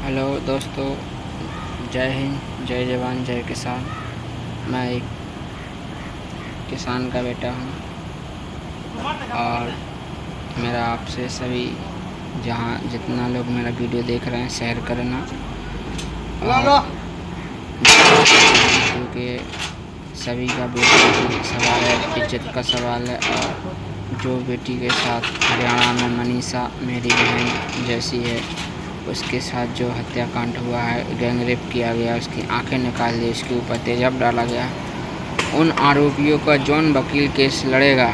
Hello दोस्तों, जय हिंद, जय जवान, जय किसान। मैं एक किसान का बेटा हूँ और मेरा आपसे सभी जहाँ जितना लोग मेरा वीडियो देख रहे हैं शेयर करना, और क्योंकि सभी का बेटी का सवाल है, इज्जत का सवाल है। और जो बेटी के साथ हरियाणा में मनीषा मेरी बहन जैसी है, उसके साथ जो हत्याकांड हुआ है, गैंग रेप किया गया, उसकी आंखें निकाल दी, उसके ऊपर तेजाब डाला गया, उन आरोपियों का जौन वकील केस लड़ेगा,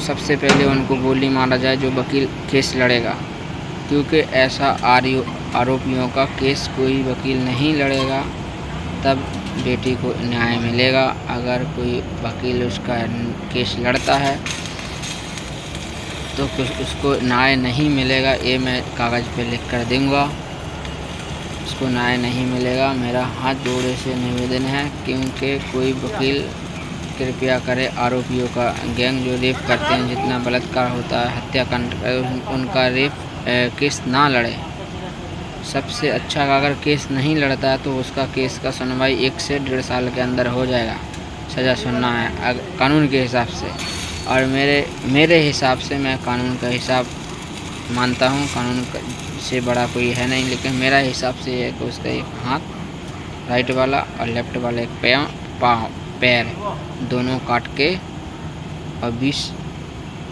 सबसे पहले उनको गोली मारा जाए जो वकील केस लड़ेगा। क्योंकि ऐसा आरोपियों का केस कोई वकील नहीं लड़ेगा, तब बेटी को न्याय मिलेगा। अगर कोई वकील उसका केस लड़ता है तो कुछ उसको न्याय नहीं मिलेगा। ये मैं कागज़ पे लिख कर दूँगा, उसको न्याय नहीं मिलेगा। मेरा हाथ जोड़े से निवेदन है, क्योंकि कोई वकील कृपया करे आरोपियों का, गैंग जो रेप करते हैं, जितना बलात्कार होता है, हत्याकांड, उनका रेप केस ना लड़े। सबसे अच्छा अगर केस नहीं लड़ता है तो उसका केस का सुनवाई 1 से 1.5 साल के अंदर हो जाएगा। सज़ा सुनना है कानून के हिसाब से, और मेरे हिसाब से मैं कानून का हिसाब मानता हूँ। कानून से बड़ा कोई है नहीं, लेकिन मेरा हिसाब से ये है कि उसका एक हाथ राइट वाला और लेफ्ट वाला एक पैर दोनों काट के और 20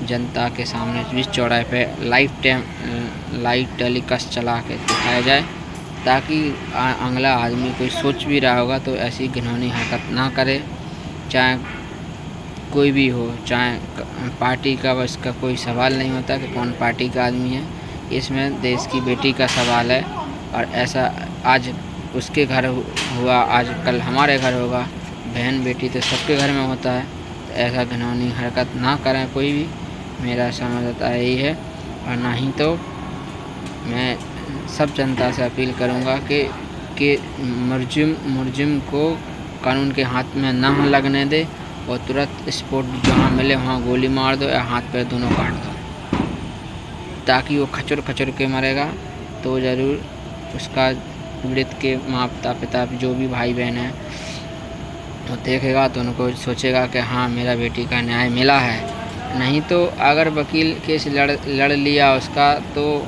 जनता के सामने 20 चौड़ाई पे लाइव टेलीकास्ट चला के दिखाया जाए, ताकि अगला आदमी कोई सोच भी रहा होगा तो ऐसी घिनौनी हरकत ना करे। चाहे कोई भी हो, चाहे पार्टी का, इसका कोई सवाल नहीं होता कि कौन पार्टी का आदमी है। इसमें देश की बेटी का सवाल है, और ऐसा आज उसके घर हुआ, आज कल हमारे घर होगा। बहन बेटी तो सबके घर में होता है, तो ऐसा घिनौनी हरकत ना करें कोई भी। मेरा समझता यही है। और नहीं तो मैं सब जनता से अपील करूँगा कि मुलजिम को कानून के हाथ में ना लगने दे, और तुरंत स्पॉट जहाँ मिले वहाँ गोली मार दो या हाथ पैर दोनों काट दो, ताकि वो खचर खचर के मरेगा तो ज़रूर उसका पीड़ित के माता पिता जो भी भाई बहन हैं वो देखेगा तो उनको सोचेगा कि हाँ, मेरा बेटी का न्याय मिला है। नहीं तो अगर वकील केस लड़ लिया उसका, तो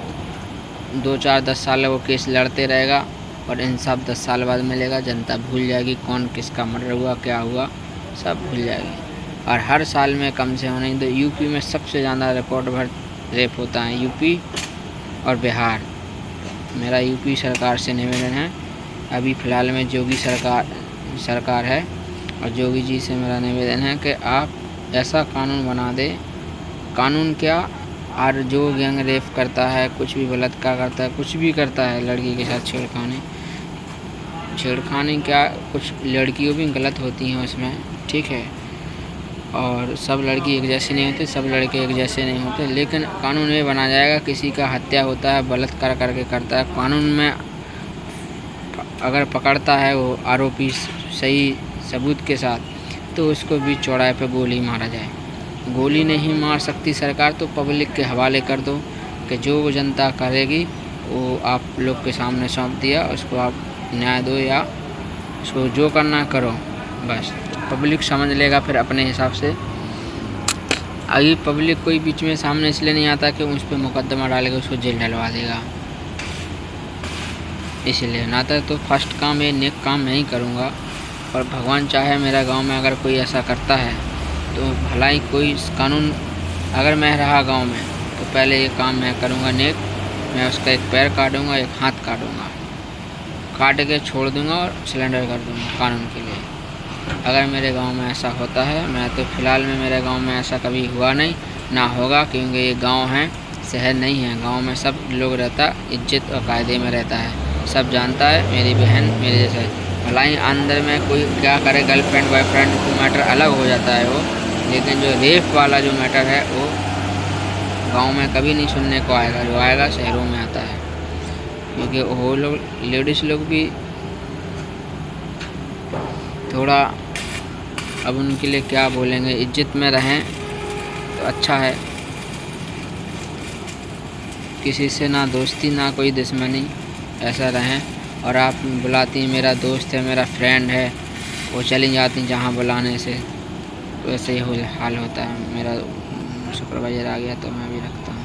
2, 4, 10 साल वो केस लड़ते रहेगा, और इंसाफ 10 साल बाद मिलेगा। जनता भूल जाएगी कौन किसका मर्डर हुआ, क्या हुआ, सब भूल जाएगी। और हर साल में कम से कम नहीं तो यूपी में सबसे ज़्यादा रिकॉर्ड भर रेप होता है, यूपी और बिहार। मेरा यूपी सरकार से निवेदन है, अभी फ़िलहाल में योगी सरकार है, और योगी जी से मेरा निवेदन है कि आप ऐसा कानून बना दे, कानून क्या, और जो गैंग रेप करता है, कुछ भी बलात्कार करता है, कुछ भी करता है, लड़की के साथ छेड़खानी क्या, कुछ लड़कियों भी गलत होती हैं उसमें, ठीक है। और सब लड़की एक जैसे नहीं होते, सब लड़के एक जैसे नहीं होते, लेकिन कानून में बना जाएगा, किसी का हत्या होता है, बलात्कार करके करता है, कानून में अगर पकड़ता है वो आरोपी सही सबूत के साथ, तो उसको भी चौड़ाई पे गोली मारा जाए। गोली नहीं मार सकती सरकार तो पब्लिक के हवाले कर दो, कि जो जनता करेगी वो आप लोग के सामने सौंप दिया, उसको आप न्याय दो, या उसको जो करना करो, बस पब्लिक समझ लेगा फिर अपने हिसाब से। अभी पब्लिक कोई बीच में सामने इसलिए नहीं आता कि उस पर मुकदमा डालेगा, उसको जेल डलवा देगा, इसलिए ना तो फर्स्ट काम ये नेक काम मैं ही करूँगा। और भगवान चाहे मेरा गांव में अगर कोई ऐसा करता है तो भलाई कोई कानून, अगर मैं रहा गांव में तो पहले ये काम मैं करूँगा नेक, मैं उसका एक पैर काटूँगा, एक हाथ काटूँगा, काट के छोड़ दूँगा और सिलेंडर कर दूँगा कानून के लिए। अगर मेरे गांव में ऐसा होता है, मैं तो फ़िलहाल में मेरे गांव में ऐसा कभी हुआ नहीं, ना होगा, क्योंकि ये गांव है, शहर नहीं है। गांव में सब लोग रहता, इज्जत और कायदे में रहता है, सब जानता है। मेरी बहन मेरे जैसे, भलाई अंदर में कोई क्या करे, गर्लफ्रेंड बॉयफ्रेंड को मैटर अलग हो जाता है वो, लेकिन जो रेप वाला जो मैटर है वो गांव में कभी नहीं सुनने को आएगा, जो आएगा शहरों में आता है। क्योंकि वो लोग लेडीज़ लोग भी थोड़ा, अब उनके लिए क्या बोलेंगे, इज्जत में रहें तो अच्छा है। किसी से ना दोस्ती ना कोई दुश्मनी, ऐसा रहें। और आप बुलाती हैं, मेरा दोस्त है, मेरा फ्रेंड है, वो चली जाती जहाँ बुलाने से, वैसे ही हाल होता है। मेरा सुपरवाइज़र आ गया तो मैं भी रखता हूँ।